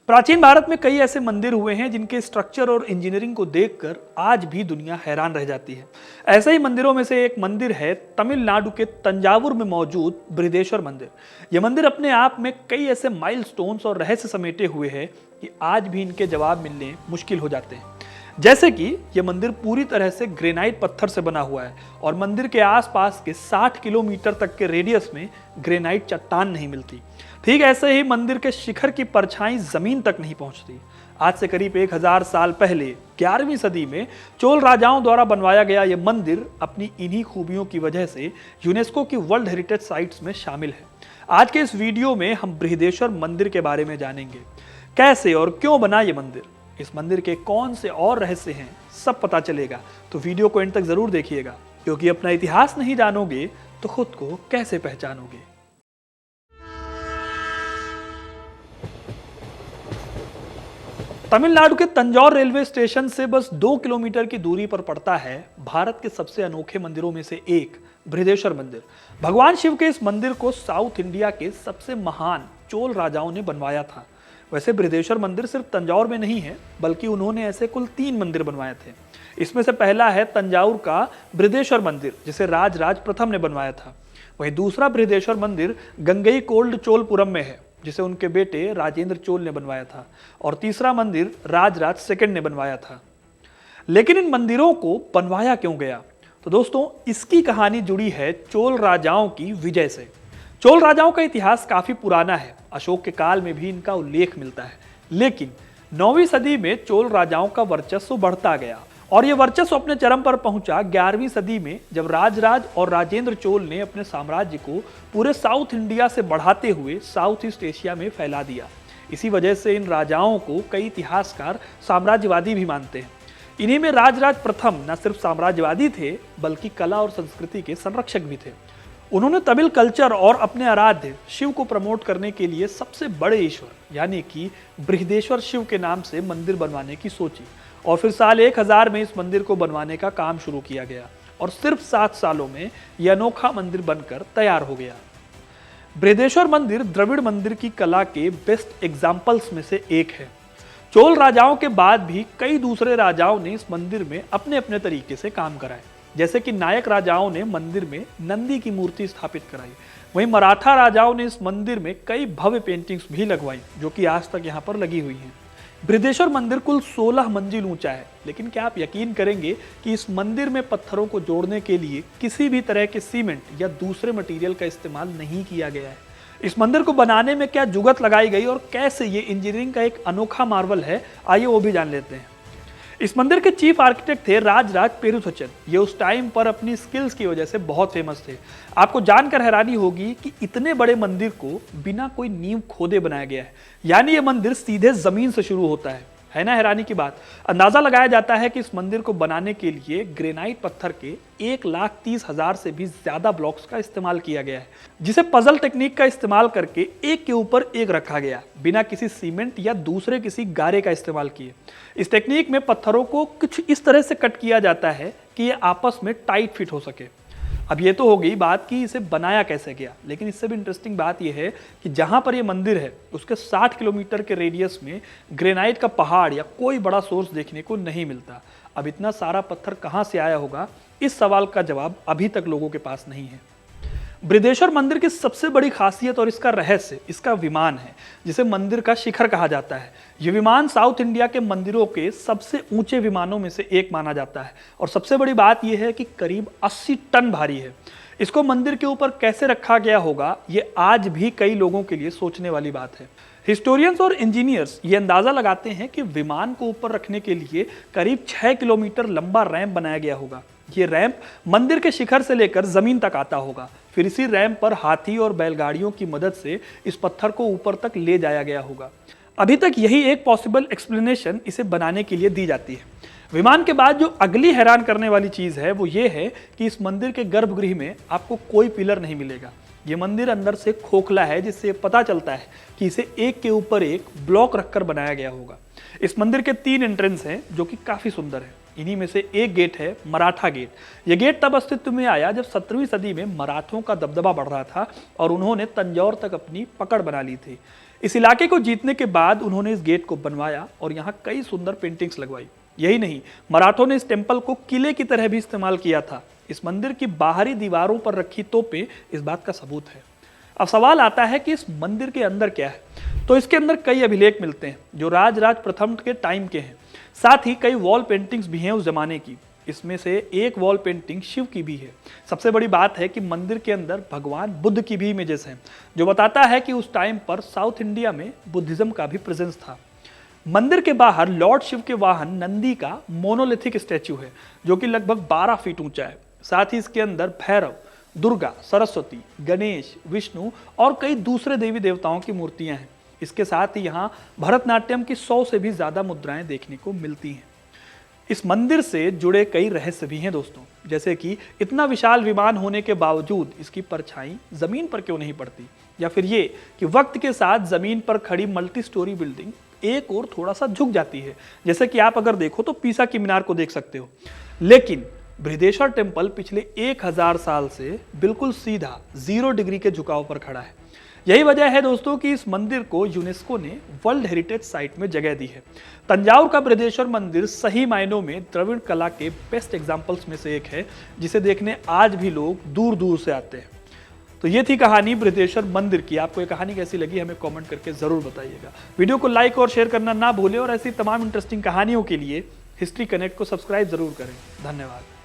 प्राचीन भारत में कई ऐसे मंदिर हुए हैं जिनके स्ट्रक्चर और इंजीनियरिंग को देखकर आज भी दुनिया हैरान रह जाती है। ऐसे ही मंदिरों में से एक मंदिर है तमिलनाडु के तंजावुर में मौजूद बृहदेश्वर मंदिर। यह मंदिर अपने आप में कई ऐसे माइलस्टोन्स और रहस्य समेटे हुए है कि आज भी इनके जवाब मिलने मुश्किल हो जाते हैं। जैसे कि यह मंदिर पूरी तरह से ग्रेनाइट पत्थर से बना हुआ है और मंदिर के आसपास के 60 किलोमीटर तक के रेडियस में ग्रेनाइट चट्टान नहीं मिलती। ठीक ऐसे ही मंदिर के शिखर की परछाई जमीन तक नहीं पहुंचती। आज से करीब 1000 साल पहले 11वीं सदी में चोल राजाओं द्वारा बनवाया गया यह मंदिर अपनी इन्हीं खूबियों की वजह से यूनेस्को की वर्ल्ड हेरिटेज साइट्स में शामिल है। आज के इस वीडियो में हम बृहदेश्वर मंदिर के बारे में जानेंगे, कैसे और क्यों बना यह मंदिर, इस मंदिर के कौन से और रहस्य हैं, सब पता चलेगा। तो वीडियो को एंड तक जरूर देखिएगा, क्योंकि अपना इतिहास नहीं जानोगे तो खुद को कैसे पहचानोगे। तमिलनाडु के तंजौर रेलवे स्टेशन से बस 2 किलोमीटर की दूरी पर पड़ता है भारत के सबसे अनोखे मंदिरों में से एक बृहदेश्वर मंदिर। भगवान शिव के इस मंदिर को साउथ इंडिया के सबसे महान चोल राजाओं ने बनवाया था। वैसे बृहदेश्वर मंदिर सिर्फ तंजौर में नहीं है, बल्कि उन्होंने ऐसे कुल 3 मंदिर बनवाए थे। इसमें से पहला है तंजावुर का बृहदेश्वर मंदिर, जिसे राजराज प्रथम ने बनवाया था। वहीं दूसरा बृहदेश्वर मंदिर गंगईकोंड चोलपुरम में है, जिसे उनके बेटे राजेंद्र चोल ने बनवाया था। और तीसरा मंदिर राजराज सेकंड ने बनवाया था। लेकिन इन मंदिरों को बनवाया क्यों गया? तो दोस्तों, इसकी कहानी जुड़ी है चोल राजाओं की विजय से। चोल राजाओं का इतिहास काफी पुराना है, अशोक के काल में भी इनका उल्लेख मिलता है। लेकिन 9वीं सदी में चोल राजाओं का वर्चस्व बढ़ता गया और यह वर्चस्व अपने चरम पर पहुंचा 11वीं सदी में, जब राजराज और राजेंद्र चोल ने अपने साम्राज्य को पूरे साउथ इंडिया से बढ़ाते हुए साउथ ईस्ट एशिया में फैला दिया। इसी वजह से इन राजाओं को कई इतिहासकार साम्राज्यवादी भी मानते हैं। इन्हीं में राजराज प्रथम न सिर्फ साम्राज्यवादी थे, बल्कि कला और संस्कृति के संरक्षक भी थे। उन्होंने तमिल कल्चर और अपने आराध्य शिव को प्रमोट करने के लिए सबसे बड़े ईश्वर यानी कि बृहदेश्वर शिव के नाम से मंदिर बनवाने की सोची और फिर साल 1000 में इस मंदिर को बनवाने का काम शुरू किया गया और सिर्फ 7 सालों में यह अनोखा मंदिर बनकर तैयार हो गया। बृहदेश्वर मंदिर द्रविड़ मंदिर की कला के बेस्ट एग्जाम्पल्स में से एक है। चोल राजाओं के बाद भी कई दूसरे राजाओं ने इस मंदिर में अपने अपने तरीके से काम कराए। जैसे कि नायक राजाओं ने मंदिर में नंदी की मूर्ति स्थापित कराई, वहीं मराठा राजाओं ने इस मंदिर में कई भव्य पेंटिंग्स भी लगवाई, जो कि आज तक यहाँ पर लगी हुई हैं। बृहदेश्वर मंदिर कुल 16 मंजिल ऊंचा है, लेकिन क्या आप यकीन करेंगे कि इस मंदिर में पत्थरों को जोड़ने के लिए किसी भी तरह के सीमेंट या दूसरे मटेरियल का इस्तेमाल नहीं किया गया है। इस मंदिर को बनाने में क्या जुगत लगाई गई और कैसे ये इंजीनियरिंग का एक अनोखा मार्वल है, आइए वो भी जान लेते हैं। इस मंदिर के चीफ आर्किटेक्ट थे राजराज पेरुथचन। ये उस टाइम पर अपनी स्किल्स की वजह से बहुत फेमस थे। आपको जानकर हैरानी होगी कि इतने बड़े मंदिर को बिना कोई नींव खोदे बनाया गया है, यानी ये मंदिर सीधे जमीन से शुरू होता है ना हैरानी की बात। अंदाजा लगाया जाता है कि इस मंदिर को बनाने के लिए ग्रेनाइट पत्थर के 1,30,000 से भी ज्यादा ब्लॉक्स का इस्तेमाल किया गया है, जिसे पजल टेक्निक का इस्तेमाल करके एक के ऊपर एक रखा गया, बिना किसी सीमेंट या दूसरे किसी गारे का इस्तेमाल किए। इस टेक्निक में पत्थरों को कुछ इस तरह से कट किया जाता है कि ये आपस में टाइट फिट हो सके। अब ये तो हो गई बात कि इसे बनाया कैसे गया, लेकिन इससे भी इंटरेस्टिंग बात यह है कि जहां पर ये मंदिर है उसके 60 किलोमीटर के रेडियस में ग्रेनाइट का पहाड़ या कोई बड़ा सोर्स देखने को नहीं मिलता। अब इतना सारा पत्थर कहां से आया होगा, इस सवाल का जवाब अभी तक लोगों के पास नहीं है। बृहदेश्वर मंदिर की सबसे बड़ी खासियत और इसका रहस्य इसका विमान है, जिसे मंदिर का शिखर कहा जाता है। यह विमान साउथ इंडिया के मंदिरों के सबसे ऊंचे विमानों में से एक माना जाता है और सबसे बड़ी बात यह है कि करीब 80 टन भारी है। इसको मंदिर के ऊपर कैसे रखा गया होगा, ये आज भी कई लोगों के लिए सोचने वाली बात है। हिस्टोरियंस और इंजीनियर्स ये अंदाजा लगाते हैं कि विमान को ऊपर रखने के लिए करीब 6 किलोमीटर लंबा रैंप बनाया गया होगा। ये रैंप मंदिर के शिखर से लेकर जमीन तक आता होगा। फिर इसी रैंप पर हाथी और बैलगाड़ियों की मदद से इस पत्थर को ऊपर तक ले जाया गया होगा। अभी तक यही एक पॉसिबल एक्सप्लेनेशन इसे बनाने के लिए दी जाती है। विमान के बाद जो अगली हैरान करने वाली चीज है वो ये है कि इस मंदिर के गर्भगृह में आपको कोई पिलर नहीं मिलेगा। ये मंदिर अंदर से खोखला है, जिससे पता चलता है कि इसे एक के ऊपर एक ब्लॉक रखकर बनाया गया होगा। इस मंदिर के 3 एंट्रेंस हैं, जो कि काफी सुंदर है। इन्हीं में से एक गेट है मराठा गेट। यह गेट तब अस्तित्व में आया जब 17वीं सदी में मराठों का दबदबा बढ़ रहा था और उन्होंने तंजौर तक अपनी पकड़ बना ली थी। इस इलाके को जीतने के बाद उन्होंने इस गेट को बनवाया और यहाँ कई सुंदर पेंटिंग्स लगवाई। यही नहीं, मराठों ने इस टेम्पल को किले की तरह भी इस्तेमाल किया था। इस मंदिर की बाहरी दीवारों पर रखी तोपें इस बात का सबूत है। अब सवाल आता है कि इस मंदिर के अंदर क्या है। तो इसके अंदर कई अभिलेख मिलते हैं जो राजराज प्रथम के टाइम के हैं। साथ ही कई वॉल पेंटिंग्स भी हैं उस जमाने की। इसमें से एक वॉल पेंटिंग शिव की भी है। सबसे बड़ी बात है कि मंदिर के अंदर भगवान बुद्ध की भी इमेजेस हैं, जो बताता है कि उस टाइम पर साउथ इंडिया में बुद्धिज्म का भी प्रेजेंस था। मंदिर के बाहर लॉर्ड शिव के वाहन नंदी का मोनोलिथिक स्टैच्यू है, जो कि लगभग 12 फीट ऊंचा है। साथ ही इसके अंदर भैरव, दुर्गा, सरस्वती, गणेश, विष्णु और कई दूसरे देवी देवताओं की मूर्तियां हैं। इसके साथ ही यहाँ भरतनाट्यम की 100 से भी ज्यादा मुद्राएं देखने को मिलती हैं। इस मंदिर से जुड़े कई रहस्य भी हैं दोस्तों, जैसे कि इतना विशाल विमान होने के बावजूद इसकी परछाई जमीन पर क्यों नहीं पड़ती, या फिर ये कि वक्त के साथ जमीन पर खड़ी मल्टी स्टोरी बिल्डिंग एक और थोड़ा सा झुक जाती है। जैसे कि आप अगर देखो तो पीसा की मीनार को देख सकते हो। लेकिन बृहदेश्वर टेम्पल पिछले 1000 साल से बिल्कुल सीधा 0 डिग्री के झुकाव पर खड़ा है। यही वजह है दोस्तों कि इस मंदिर को यूनेस्को ने वर्ल्ड हेरिटेज साइट में जगह दी है। तंजावुर का बृहदेश्वर मंदिर सही मायनों में द्रविड़ कला के बेस्ट एग्जाम्पल्स में से एक है, जिसे देखने आज भी लोग दूर दूर से आते हैं। तो ये थी कहानी बृहदेश्वर मंदिर की। आपको ये कहानी कैसी लगी हमें कमेंट करके जरूर बताइएगा। वीडियो को लाइक और शेयर करना ना भूलें और ऐसी तमाम इंटरेस्टिंग कहानियों के लिए हिस्ट्री कनेक्ट को सब्सक्राइब जरूर करें। धन्यवाद।